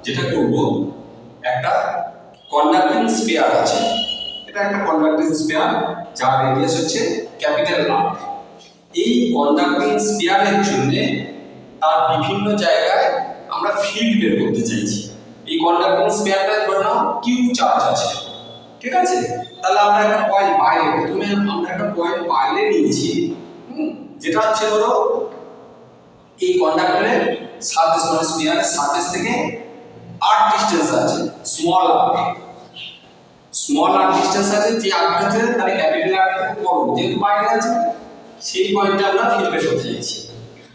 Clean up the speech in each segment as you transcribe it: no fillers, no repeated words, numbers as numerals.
যেটা করব, একটা কন্ডাক্টিং স্ফিয়ার আছে, এটা একটা কন্ডাক্টিং স্ফিয়ার যার রেডিয়াস হচ্ছে ক্যাপিটাল আর। এই কন্ডাক্টিং স্ফিয়ারের জন্য তার বিভিন্ন জায়গায় আমরা ফিল্ড বের করতে চাইছি। এই কন্ডাক্টিং স্ফিয়ারটা ধরে নাও কিউ চার্জ আছে, ঠিক আছে? তাহলে আমরা একটা পয়েন্ট বাইরে, প্রথমে আমরা একটা পয়েন্ট বাইরে নিয়েছি, যেটা হচ্ছে ধরো এই কন্ডাক্টরের সারফেস মানে স্ফিয়ারের সারফেস থেকে r ডিসটেন্স আছে, স্মল r ডিসটেন্স আছে, যে r আছে তাহলে ক্যাপিটাল R থেকে বড়, যেহেতু বাইরে আছে সেই পয়েন্টে আমরা ফিল্ড বের করতে চাইছি।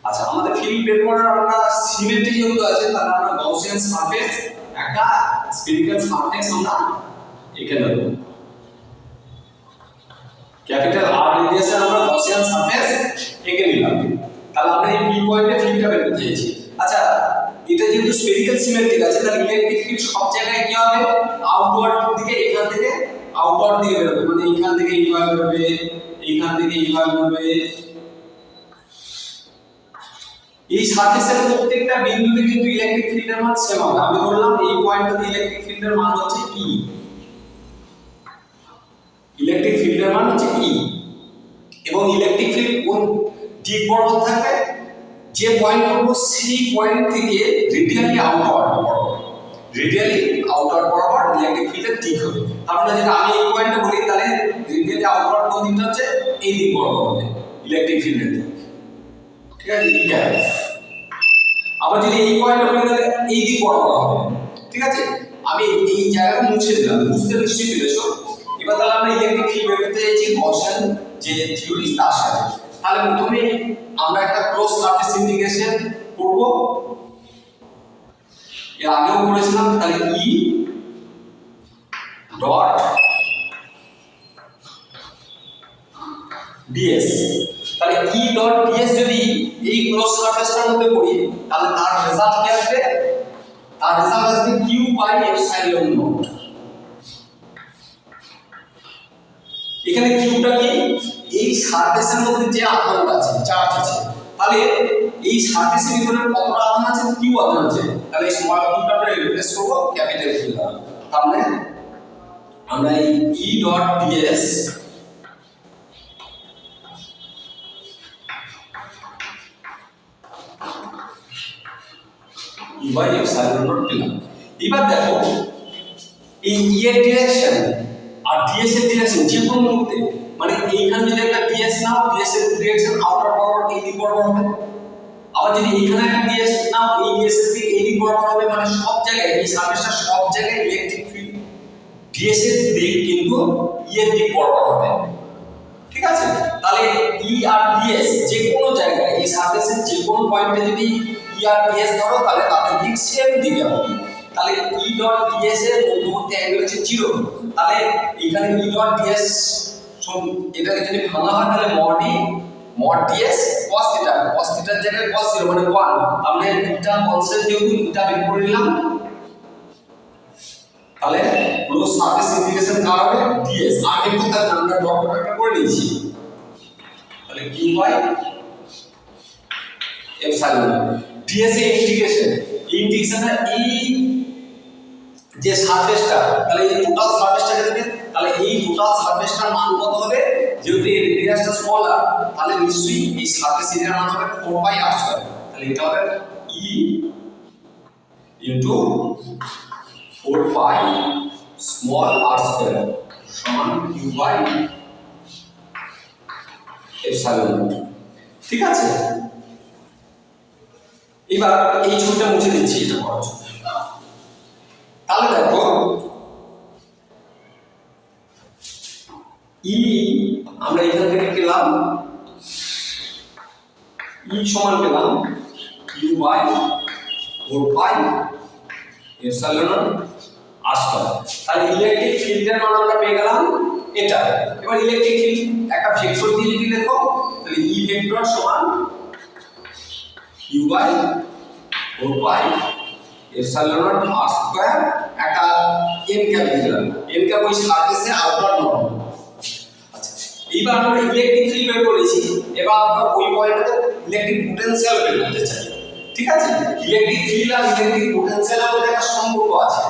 আচ্ছা, আমাদের ফিল্ড বের করার আমরা সিমেট্রি যেহেতু আছে, তাহলে আমরা গাউসিয়ান সারফেস, একটা স্ফেরিক্যাল সারফেস আমরা এখানে নেব। ক্যাপিটাল R রেডিয়াসে আমরা গাউসিয়ান সারফেস এঁকে নিলাম, তাহলে আমরা এই পি পয়েন্টে ফিল্ডটা বের করতে চাইছি। আচ্ছা, এটা যেহেতু স্ফেরিক্যাল সিমেট্রিক আছে, তাহলে ইলেকট্রিক ফিল্ড সব জায়গায় কি হবে? আউটওয়ার্ড দিকে, এখান থেকে আউটওয়ার্ড দিকে বের হবে, মানে এইখান থেকে এইভাবে বের হবে, এইখান থেকে এইভাবে বের হবে। এই সারফেসের প্রত্যেকটা বিন্দুতে কিন্তু ইলেকট্রিক ফিল্ডের মান সেম হবে। আমি বললাম এই পয়েন্টটাতে ইলেকট্রিক ফিল্ডের মান হচ্ছে E, ইলেকট্রিক ফিল্ডের মান হচ্ছে E, এবং ইলেকট্রিক ফিল্ড কোন দিক বরাবর থাকবে? যে পয়েন্ট করব সেই পয়েন্ট থেকে রেডিয়ালি আউটওয়ার্ড বরাবর ইলেকট্রিক ফিল্ডের দিক হবে। তার মানে যদি আমি এই পয়েন্টে বলি, তাহলে রেডিয়ালি আউটওয়ার্ড কোন দিকটা হচ্ছে? এই দিক বরাবর হবে ইলেকট্রিক ফিল্ডের দিক, ঠিক আছে? এইটা আবার যদি এই পয়েন্টে বলি, তাহলে এই দিক বরাবর হবে, ঠিক আছে? আমি এই জায়গাটা মুছে দিলাম, বুঝতে নিশ্চয়ই পেরেছো। এবার তাহলে আমরা ইলেকট্রিক ফিল্ড বের করতে চাইছি গাউসিয়ান যে থিওরি তার সাথে। তাহলে প্রথমে আমরা একটা ক্লোজ সারফেস ইন্টিগ্রেশন করব, এর আগেও করেছিলাম। তাহলে E ডট ds, তাহলে E ডট ds যদি এই ক্লোজ সারফেসটার মধ্যে করি, তাহলে তার রেজাল্ট কি আসবে? তার রেজাল্ট আসবে q বাই এপসাইলন নট। এখানে কিউটা কি? এই সারফেসের মধ্যে যে আধানটা আছে, চার্জ আছে, তাহলে এই সারফেসের ভিতরে কতটা আধান আছে? কিউ আধান আছে। তাহলে এই স্মল কিউটা আমরা রিপ্লেস করব ক্যাপিটাল কিউ দ্বারা। তাহলে আমরা এই E dot ds E by epsilon naught পেলাম। এবার দেখো এই E এর ডিরেকশন আর ds এর ডিরেকশন যে কোনো মুহূর্তে, মানে এইখানে যদি একটা ds নাও, ds এর ডিরেকশন আউটার বরাবর এই দিক বরাবর হবে। আবার যদি এইখানে একটা ds নাও, এই ds এর দিক এই দিক বরাবর হবে। মানে সব জায়গায় এই সারফেসটা সব জায়গায় ইলেকট্রিক ফিল্ড ds এর দিক কিন্তু E এর দিক বরাবর হবে, ঠিক আছে? তাহলে E আর ds যে কোনো জায়গায় এই সারফেসের যে কোনো পয়েন্টে যদি E আর ds ধরো, তাহলে তাদের দিক সেম দিকে হবে। তাহলে E ডট ds এর মধ্যবর্তী অ্যাঙ্গেল হচ্ছে 0। তাহলে এখানে E ডট ds এটাকে যদি ভাঙা হয়, তাহলে mod ds cos θ, cos θ এর জায়গায় cos 0 মানে 1। তাহলে এটা কনস্ট্যান্ট, যেহেতু এটা বের করে নিলাম, তাহলে ক্লোজ সারফেস ইন্টিগ্রেশন কার হবে? ds। আগে তো তার আমরা ডট প্রোডাক্টটা করে নিয়েছি, তাহলে q বাই এপসাইলন ds এর ইন্টিগ্রেশনটা এই যে সারফেসটা, তাহলে এই টোটাল সারফেসটাকে দেবে। তাহলে এই টোটাল সারফেসটার মান কত হবে? যেহেতু এই রেডিয়াসটা স্মল r, তাহলে নিশ্চয়ই এই সারফেস এরিয়ার মান হবে 4πr²। তাহলে এটা হবে E ইনটু 4π স্মল r² সমান q বাই এপসাইলন নট, ঠিক আছে? এবার এই ছবিটা মুছে দিচ্ছি এটা করার জন্য। তাহলে দেখো E আমরা এখান থেকে পেলাম, E সমান পেলাম q by 4π epsilon naught r²। তাহলে ইলেকট্রিক ফিল্ডের মান আমরা পেয়ে গেলাম এটা। এবার ইলেকট্রিক ফিল্ড একটা ভেক্টর দিয়ে যদি লেখো, তাহলে E ভেক্টর সমান q by 4π epsilon naught r², একটা n ক্যাপ দিলাম, n ক্যাপ ওই সারফেসে আউটওয়ার্ড নর্মাল। আচ্ছা, এইবার আমরা ইলেকট্রিক ফিল্ড বের করেছি, এবার আমরা ওই পয়েন্টটাতে ইলেকট্রিক পোটেনশিয়াল বের করতে চাই। ঠিক আছে, ইলেকট্রিক ফিল্ড আর ইলেকট্রিক পোটেনশিয়ালের মধ্যে একটা সম্পর্ক আছে।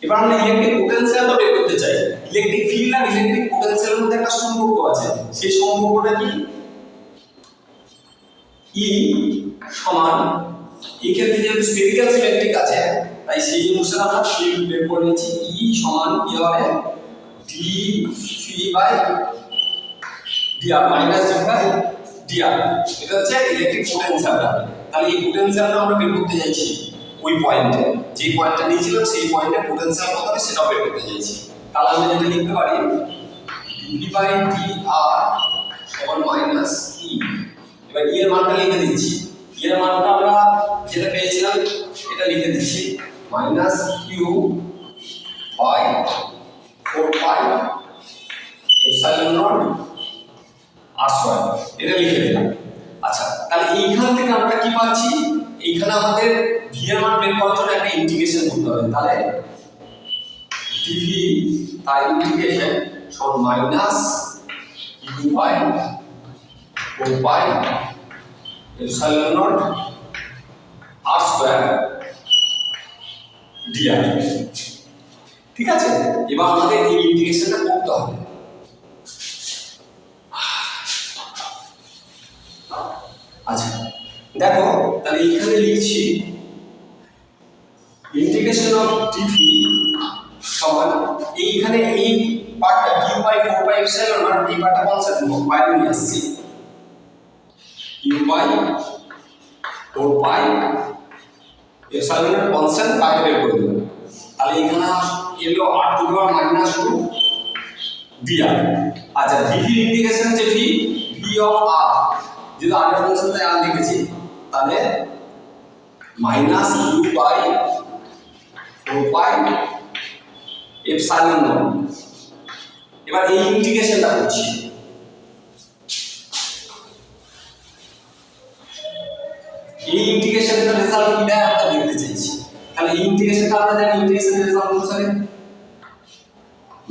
এবার আমরা ইলেকট্রিক পোটেনশিয়াল বের করতে চাই। ইলেকট্রিক ফিল্ড আর ইলেকট্রিক পোটেনশিয়ালের মধ্যে একটা সম্পর্ক আছে। সেই সম্পর্কটা কি? ই সমান, এই ক্ষেত্রে যেহেতু স্ফেরিক্যাল সিমেট্রিক আছে তাই সেই অনুসারে আমরা ফিল্ড বের করে নিচ্ছি। ই সমান কি হবে? D phi by d r minus d by d r. এটা হচ্ছে ইলেকট্রিক পোটেনশিয়ালটা। তাহলে এই পোটেনশিয়ালটা আমরা বের করতে যাচ্ছি ওই পয়েন্টে, যে পয়েন্টটা নিয়েছিলাম সেই পয়েন্টে পোটেনশিয়াল কত হবে সেটাও বের করতে যাচ্ছি। তাহলে আমরা যেটা লিখতে পারি ডি বাই ডিআর সমান মাইনাস ই। এবার ই এর মানটা লিখে দিচ্ছি। ই এর মানটা আমরা যেটা পেয়েছিলাম এটা লিখে দিচ্ছি, minus q by 4 pi epsilon naught r square, এটা লিখে দিলাম। আচ্ছা, তাহলে এইখান থেকে আমরা কি পাচ্ছি? এইখানে আমাদের ভি এর মান বের করার জন্য একটা ইন্টিগ্রেশন করতে হবে। তাহলে ডিভি তাই ইন্টিগ্রেশন সমান minus q by 4 pi epsilon naught r square d r. ঠিক আছে, এবার আমাদের এই ইন্টিগ্রেশনটা করতে হবে। আচ্ছা দেখো, তাহলে এইখানে লিখছি ইন্টিগ্রেশন অফ ডিভি সমান এইখানে এই পার্টটা q by 4 pi epsilon naught, এই পার্টটা কনসেপ্ট বাইরে নিয়ে আসছি। Q by 4 pi epsilon naught constant বাইরে বের করে দেব। তাহলে এখানে এলো r to the power minus 2 dr। আচ্ছা, ডিভি ইন্টিগ্রেশন হচ্ছে ভি অফ r, যেটা r এর ফাংশন তাই r লিখেছি। তাহলে minus q by 4 pi epsilon naught. এবার এই ইন্টিগ্রেশনটা করছি। এই ইন্টিগ্রেশনটার রেজাল্ট কি দেয় আমরা দেখতে চাইছি। তাহলে এই ইন্টিগ্রেশনটা আমরা জানি ইন্টিগ্রেশনের রেজাল্ট অনুসারে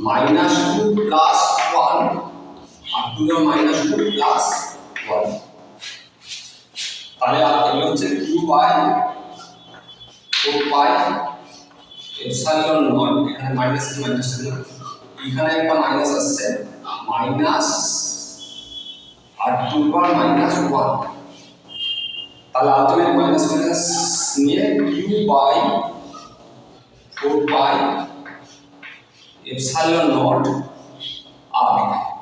-2 প্লাস 1 আর 2 এর -2 প্লাস 1। তাহলে আর এগুলো হচ্ছে q by 4 pi epsilon naught, এখানে মাইনাস মাইনাস এখানে একটা মাইনাস আসছে, মাইনাস আর 2 পাওয়ার -1। তাহলে আলটিমেট মাইনাস মাইনাস নিয়ে q by 4 pi epsilon naught R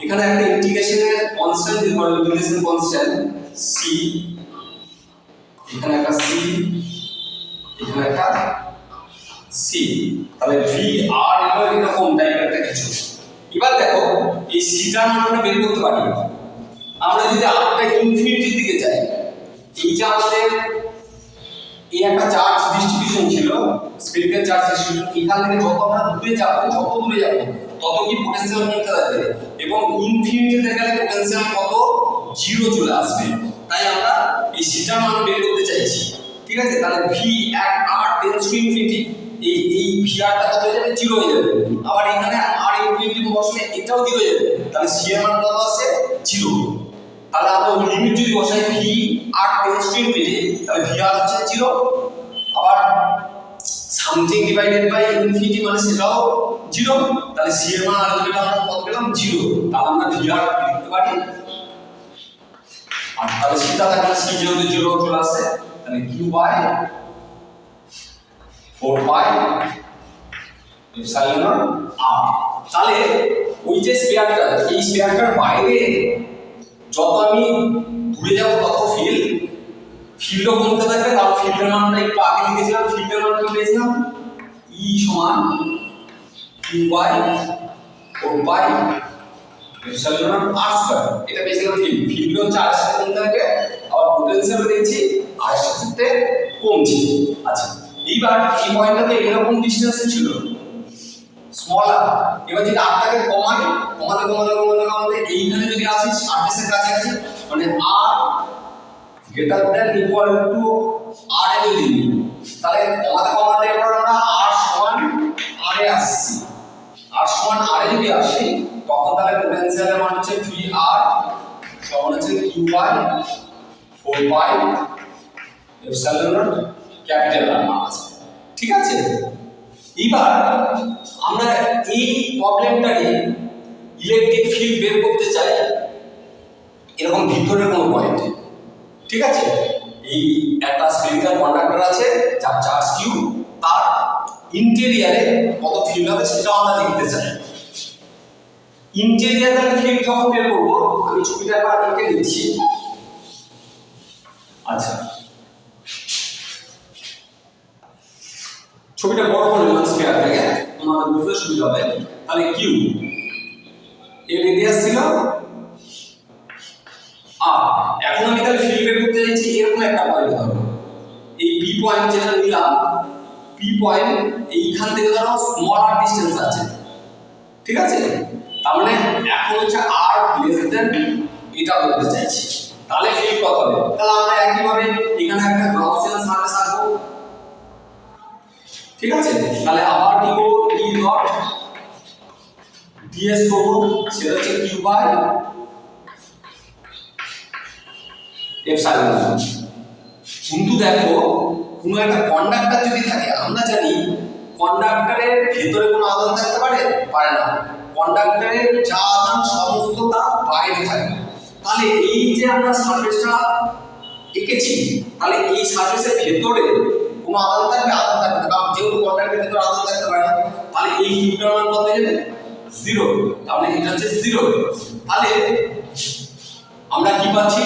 এখানে একটা ইন্টিগ্রেশনের কনস্ট্যান্ট দিতে পারবো, ইন্টিগ্রেশন কনস্ট্যান্ট c, এখানে একটা c, এখানে একটা c। তাহলে ভি আর এলো এরকম টাইপের একটা কিছু। এবার দেখো এই সিটার মান আমরা বের করতে পারি। আমরা যদি আরটা ইনফিনিটির দিকে যাই, এই যে আমাদের এই একটা চার্জ ডিস্ট্রিবিউশন ছিল, স্ফেরিক্যাল চার্জ ডিস্ট্রিবিউশন, এখান থেকে যত আমরা দূরে যাব তত কি পোটেনশিয়াল কমতে থাকবে, এবং ইনফিনিটিতে গেলে পোটেনশিয়াল কত? 0 চলে আসবে। তাই আমরা এই সিটার মান বের করতে চাইছি। ঠিক আছে, তাহলে ভি এক আর টেন্ডস টু ইনফিনিটি, এই ভি আরটা কত হয়ে যাবে? 0 হয়ে যাবে। আবার এখানে আর ইনফিনিটি বসলে এটাও 0 হয়ে যাবে। তাহলে সি এর মান কত আছে? 0। তাহলে আমরা ওই লিমিট যদি বসাই v r tends to infinity, তাহলে ভি আর হচ্ছে 0। আবার সামথিং ডিভাইডেড বাই ইনফিনিটি মানে সেটাও 0। তাহলে সি এর মান আলটিমেট আমরা কত পেলাম? 0। তাহলে আমরা ভি আর লিখতে পারি, আর তাহলে সিটা থাকলে সি যেহেতু 0 চলে আসছে, তাহলে Q by 4 pi epsilon naught R. তাহলে ওই যে স্ফিয়ারটা, এই স্ফিয়ারটার বাইরে যত আমি দূরে যাব তত ফিল্ডও কমতে থাকবে। কারণ ফিল্ডের মানটা একটু আগে লিখেছিলাম, ফিল্ডের মান কি পেয়েছিলাম? ই সমান q by 4 pi epsilon naught r square, এটা পেয়েছিলাম ফিল্ড হচ্ছে আর সাথে কমতে থাকে, আবার পোটেনশিয়াল দেখছি আর সাথে কমছে। আচ্ছা, এইবার এই পয়েন্টটাতে এরকম ডিসটেন্স ছিল স্মল আর। এবার যদি আরটাকে কমাতে এইখানে যদি আসি সারফেসের কাছাকাছি, মানে আর গ্রেটার দ্যান ইকুয়াল টু আর এ যদি নিই, তাহলে কমাতে এবার আমরা আর সমান আর এ আসছি। আর সমান আর এ যদি আসি, তখন তাহলে পোটেনশিয়ালের মান হচ্ছে ভি আর সমান হচ্ছে q by 4 pi epsilon naught capital R মান আসবে। ঠিক আছে, এবার আমরা এই প্রবলেমটাকে ইলেকট্রিক ফিল্ড বের করতে চাই এরকম ভিতরের কোনো পয়েন্টে। ঠিক আছে, এই একটা স্ফেরিক্যাল কন্ডাক্টর আছে যার চার্জ কিউ, তার ইন্টেরিয়ারে কত ফিল্ড হবে সেটাও আমরা দেখতে চাই। ইন্টেরিয়ারে ফিল্ড যখন বের করবো আমি ছবিটা একবার এঁকে দিচ্ছি। আচ্ছা, ছবিটা বড় করে নিলাম স্ফিয়ার থেকে, তোমাদের বুঝতে সুবিধা হবে। তাহলে কিউ এর রেডিয়াস ছিল আর এখন আমি তাহলে ফিল্ড বের করতে যাচ্ছি এরকম একটা পয়েন্ট ধরো, এই পি পয়েন্ট যেটা নিলাম, পি পয়েন্ট এইখান থেকে ধরো স্মল আর ডিসটেন্স আছে। ঠিক আছে, তার মানে এখন হচ্ছে আর লেস দেন এটা বলতে চাইছি, তাহলে ফিল্ড কত হবে? তাহলে আমরা একইভাবে এখানে একটা গাউসিয়ান সারফেস আঁকবো। ঠিক আছে, তাহলে আবার কি করব, ই ডট ডিএস করব, সেটা হচ্ছে কিউ বাই এপসাইলন নট। কিন্তু দেখো কোনো একটা কন্ডাক্টর যদি থাকে, আমরা জানি কন্ডাক্টরের ভেতরে কোনো আধান থাকতে পারে পারে না, কন্ডাক্টরের যা আধান সমস্ত তা বাইরে থাকে। তাহলে এই যে আমরা সারফেসটা এঁকেছি, তাহলে এই সারফেসের ভেতরে কোনো আধান থাকবে? আধান থাকবে না, কারণ যেহেতু কন্ডাক্টরের ভেতরে আধান থাকতে পারে না, তাহলে এই কিউটার মান কত হয়ে যাবে? 0। তাহলে এটা হচ্ছে 0। তাহলে আমরা কি পাচ্ছি,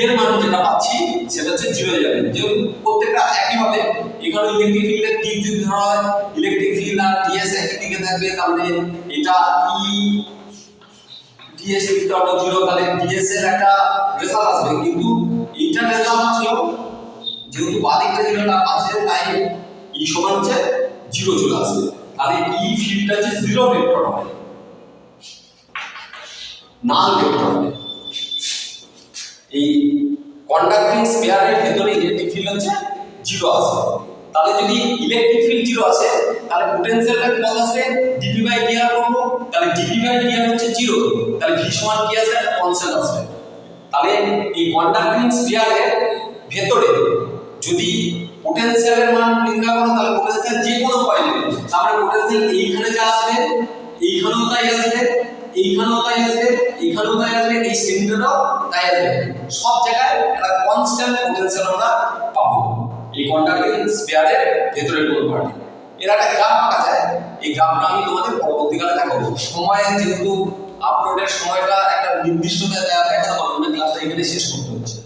এর মান যেটা পাচ্ছি সেটা হচ্ছে 0 হয়ে যাবে। যেহেতু প্রত্যেকটা একইভাবে, এখানে ইলেকট্রিক ফিল্ডের দিক যদি ধরা হয়, ইলেকট্রিক ফিল্ড আর ডিএস একই দিকে থাকবে, তাহলে এটা ই ডিএস এর দিকটা হলো 0, তাহলে ডিএস এর একটা রেজাল্ট আসবে। কিন্তু এইটা রেজাল্ট আসলো যেহেতু বাদিকটা যেটা আছে, তাই ই সমান হচ্ছে 0 চলে আসবে। তাহলে ই ফিল্ডটা হচ্ছে 0 ভেক্টর হবে, নাল ভেক্টর হবে। এই কন্ডাক্টিং স্ফিয়ারের ভেতরে ইলেকট্রিক ফিল্ড হচ্ছে 0 আসবে। তাহলে যদি ইলেকট্রিক ফিল্ড 0 আসে, তাহলে পোটেনশিয়ালটা কত আসবে? ডিভি বাই ডিআর করব, তাহলে ডিভি বাই ডিআর হচ্ছে 0, তাহলে ভি সমান কি আসবে? একটা কনস্ট্যান্ট আসবে। তাহলে এই কন্ডাক্টিং স্ফিয়ারের ভেতরে যদি পোটেনশিয়ালের মান নির্ণয় করো, তাহলে পোটেনশিয়াল যে কোনো পয়েন্টে, তাহলে পোটেনশিয়াল এইখানে যা আসবে এইখানেও তাই আসবে, এইখানেও তাই আসবে, এইখানেও তাই আসবে, এই সেন্টারেও তাই আসবে, সব জায়গায় একটা কনস্ট্যান্ট পোটেনশিয়াল আমরা পাবো এই কন্ডাক্টিং স্ফিয়ারের ভেতরের কোনো পার্টে। এর একটা গ্রাফ আঁকা যায়, এই গ্রাফটা আমি তোমাদের পরবর্তীকালে দেখাবো। সময়ের যেহেতু আপলোডের সময়টা একটা নির্দিষ্ট দেখাতে পারবো না, ক্লাসটা এখানে শেষ করতে হচ্ছে।